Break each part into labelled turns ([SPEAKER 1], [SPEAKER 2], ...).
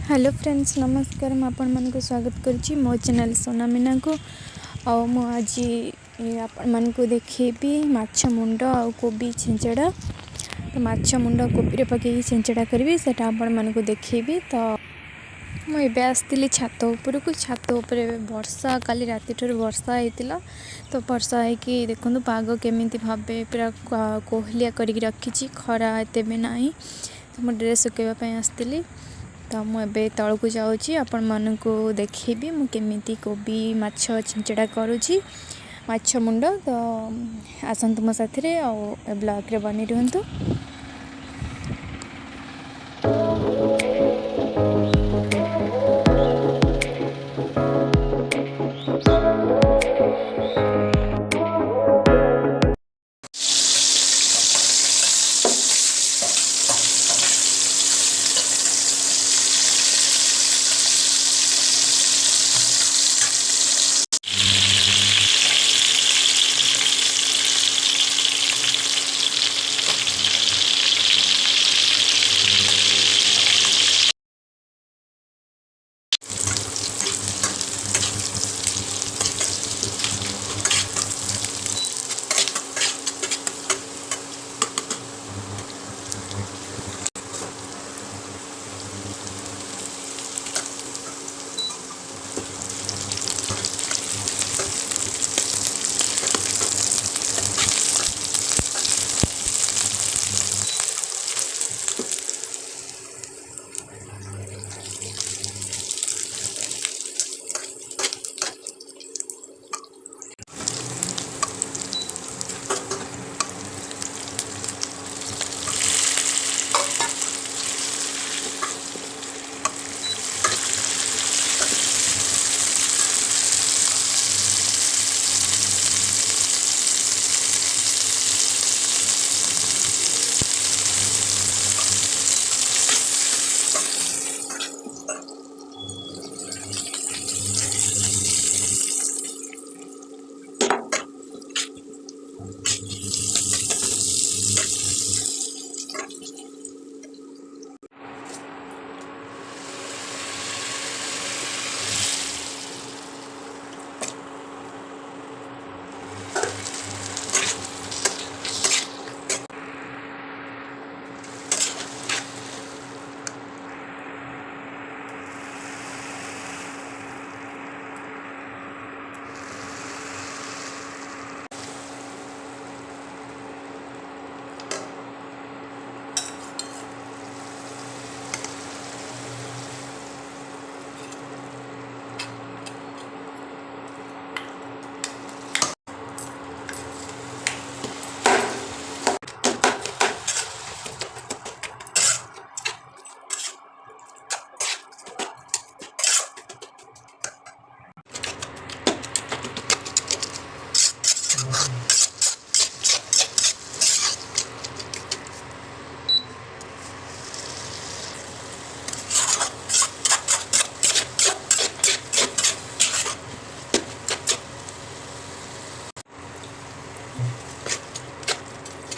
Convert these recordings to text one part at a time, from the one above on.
[SPEAKER 1] Hello friends नमस्कार आपण मन को स्वागत करुच्ची मो चैनल सोना मीना को आज आपण मन को देखेबी माछ मुंड आ कोबी छेंचड़ा। तो माछ मुंड कोबी रे पके छेंचड़ा करबी सेटा आपण मन को देखेबी। तो मुझे आसती छात उपर को छात उपर वर्षा काली राति ठर वर्षा होता। तो वर्षा है देखो पाग केमी भाव पूरा कोहलिया करके रखी खरा एत भी ना। तो मो ड्रेस सुखाइवाई आसती। तो मुझे तल को जाऊँगी आपण मन को देखेबी मु केमी कोबी माछ छेंचड़ा करुँची माछ मुंड। तो आसतु मो साथी ब्लॉग रे बनी रुहतु।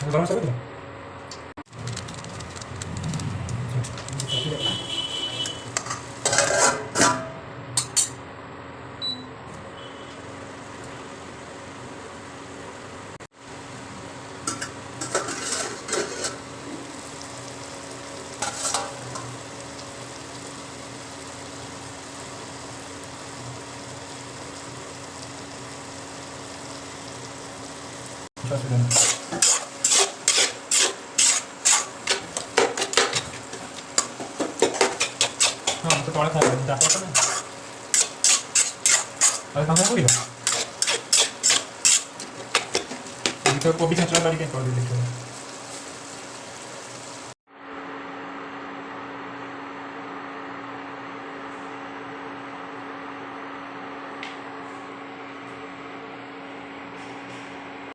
[SPEAKER 2] Vamos a verlo. No, to tole ଖାଇବନି ଚାଷ କଲେ ଆଉ କାମ କରିବ ଏଇ ତ କୋବି ଛେଞ୍ଚଡ଼ା କରିକି କରିଦେଲି।